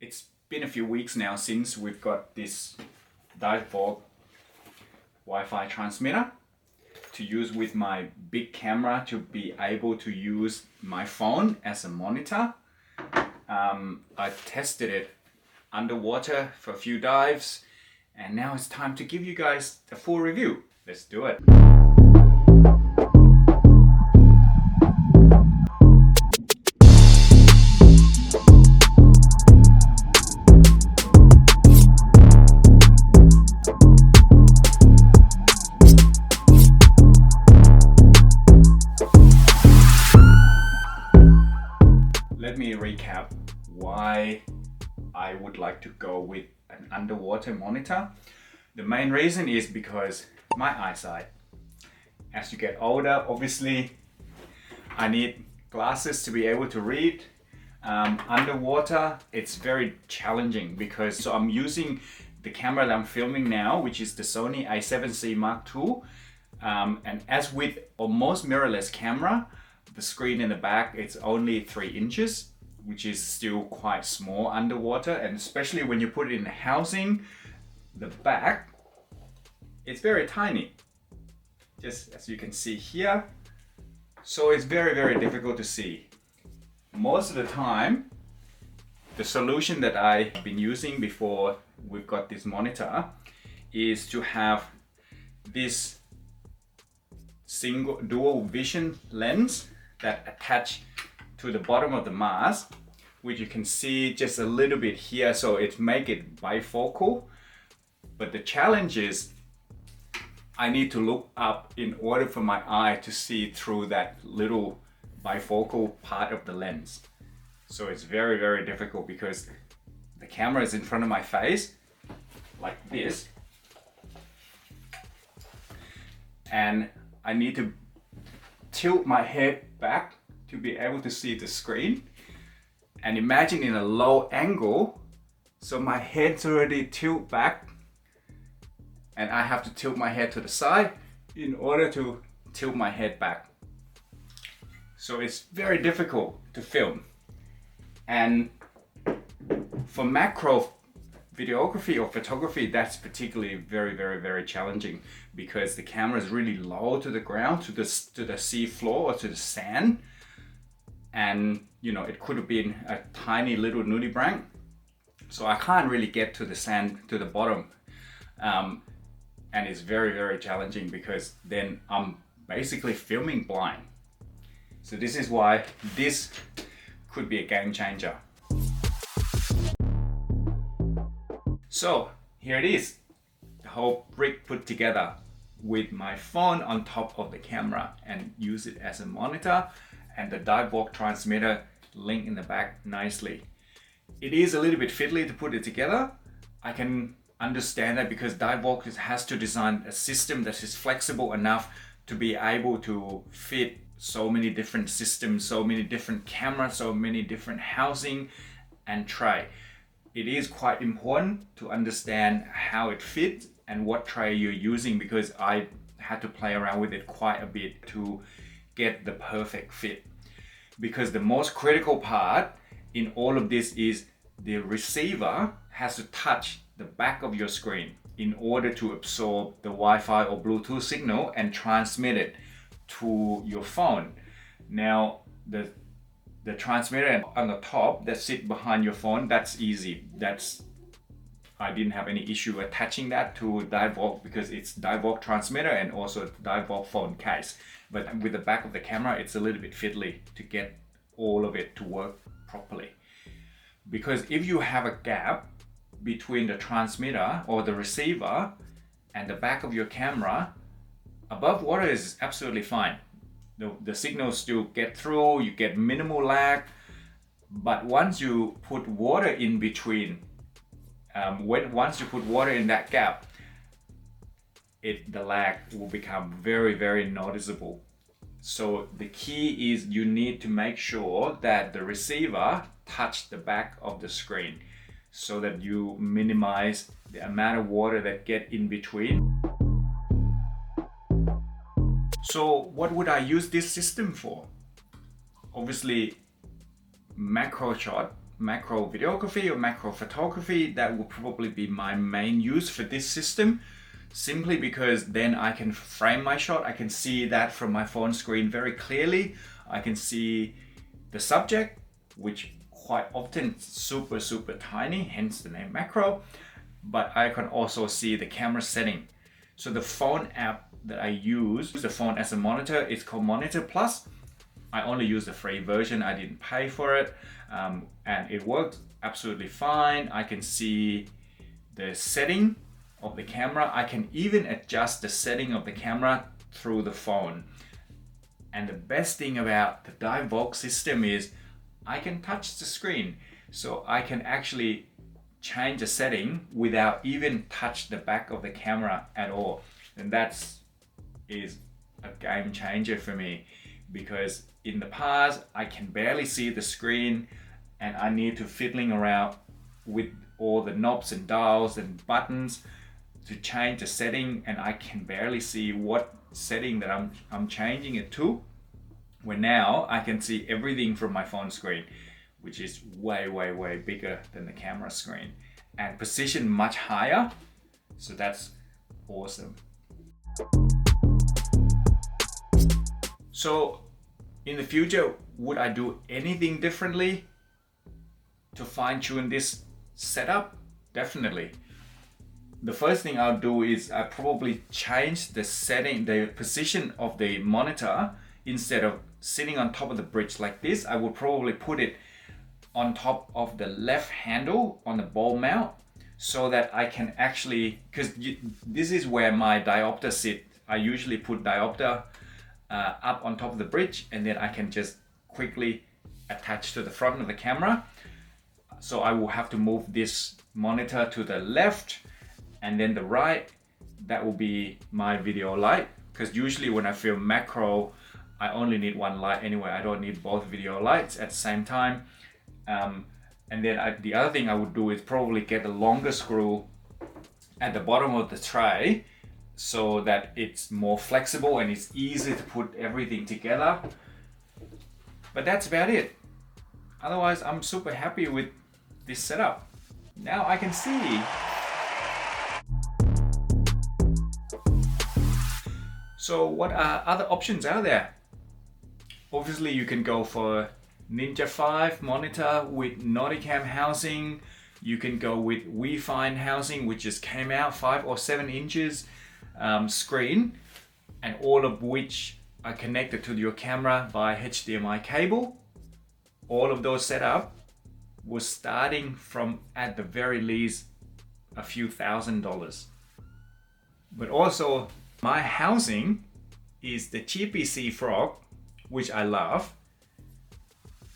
It's been a few weeks now since we've got this Divevolk Wi-Fi transmitter to use with my big camera to be able to use my phone as a monitor. I tested it underwater for a few dives, and now it's time to give you guys a full review. Let's do it. Let me recap why I would like to go with an underwater monitor. The main reason is because my eyesight. As you get older, obviously, I need glasses to be able to read. Underwater, it's very challenging because I'm using the camera that I'm filming now, which is the Sony A7C Mark II. And as with almost mirrorless camera, the screen in the back, it's only 3 inches, which is still quite small underwater. And especially when you put it in the housing, the back, it's very tiny, just as you can see here. So it's very, very difficult to see. Most of the time, the solution that I've been using before we've got this monitor is to have this single dual vision lens that attach to the bottom of the mask, which you can see just a little bit here, so it make it bifocal. But the challenge is I need to look up in order for my eye to see through that little bifocal part of the lens. So it's very, very difficult because the camera is in front of my face like this, and I need to tilt my head back to be able to see the screen. And imagine in a low angle, so my head's already tilted back and I have to tilt my head to the side in order to tilt my head back. So it's very difficult to film. And for macro videography or photography, that's particularly very, very, very challenging because the camera is really low to the ground, to the sea floor or to the sand. And you know, it could have been a tiny little nudibranch. So I can't really get to the sand, to the bottom. And it's very, very challenging because then I'm basically filming blind. So this is why this could be a game changer. So here it is, the whole rig put together with my phone on top of the camera and use it as a monitor, and the Divevolk transmitter link in the back nicely. It is a little bit fiddly to put it together. I can understand that because Divevolk has to design a system that is flexible enough to be able to fit so many different systems, so many different cameras, so many different housing and tray. It is quite important to understand how it fits and what tray you're using, because I had to play around with it quite a bit to get the perfect fit. Because the most critical part in all of this is the receiver has to touch the back of your screen in order to absorb the Wi-Fi or Bluetooth signal and transmit it to your phone. Now, the transmitter on the top that sits behind your phone, that's easy. I didn't have any issue attaching that to Divevolk because it's Divevolk transmitter and also Divevolk phone case. But with the back of the camera, it's a little bit fiddly to get all of it to work properly. Because if you have a gap between the transmitter or the receiver and the back of your camera, above water is absolutely fine. The signals still get through, you get minimal lag. But once you put water in between, once you put water in that gap, the lag will become very, very noticeable. So the key is you need to make sure that the receiver touch the back of the screen so that you minimize the amount of water that get in between. So what would I use this system for? Obviously macro shot, macro videography or macro photography, that will probably be my main use for this system, simply because then I can frame my shot. I can see that from my phone screen very clearly. I can see the subject, which quite often super tiny, hence the name macro, but I can also see the camera setting. So the phone app that I use, the phone as a monitor, is called Monitor Plus. I only use the free version, I didn't pay for it, and it worked absolutely fine. I can see the setting of the camera. I can even adjust the setting of the camera through the phone. And the best thing about the Divevolk system is I can touch the screen. So I can actually change the setting without even touch the back of the camera at all. And that is a game changer for me, because in the past I can barely see the screen and I need to fiddling around with all the knobs and dials and buttons to change the setting, and I can barely see what setting that I'm changing it to. Where now I can see everything from my phone screen, which is way bigger than the camera screen and positioned much higher. So that's awesome. So in the future, would I do anything differently to fine-tune this setup? Definitely. The first thing I'll do is I probably change the setting, the position of the monitor. Instead of sitting on top of the bridge like this, I will probably put it on top of the left handle on the ball mount, so that I can actually, because this is where my diopter sit. I usually put diopter up on top of the bridge, and then I can just quickly attach to the front of the camera. So I will have to move this monitor to the left and then the right. That will be my video light, because usually when I film macro, I only need one light anyway. I don't need both video lights at the same time. And then the other thing I would do is probably get a longer screw at the bottom of the tray, so that it's more flexible and it's easy to put everything together. But that's about it. Otherwise, I'm super happy with this setup. Now I can see. So what are other options out there? Obviously you can go for Ninja 5 monitor with Nauticam housing. You can go with WiFi housing, which just came out, 5 or 7 inches screen, and all of which are connected to your camera by HDMI cable. All of those setup was starting from, at the very least, a few $1,000s. But also my housing is the cheapy seafrog, which I love,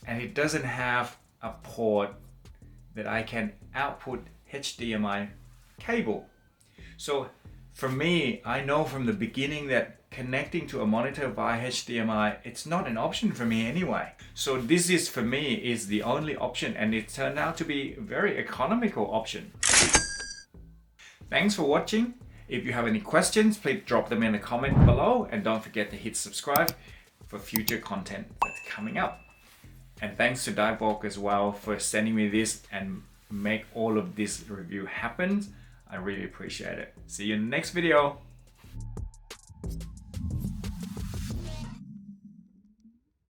and it doesn't have a port that I can output HDMI cable. So for me, I know from the beginning that connecting to a monitor via HDMI, it's not an option for me anyway. So this is, for me, is the only option, and it turned out to be a very economical option. Thanks for watching. If you have any questions, please drop them in the comment below, and don't forget to hit subscribe for future content that's coming up. And thanks to Divevolk as well for sending me this and make all of this review happen. I really appreciate it. See you in the next video.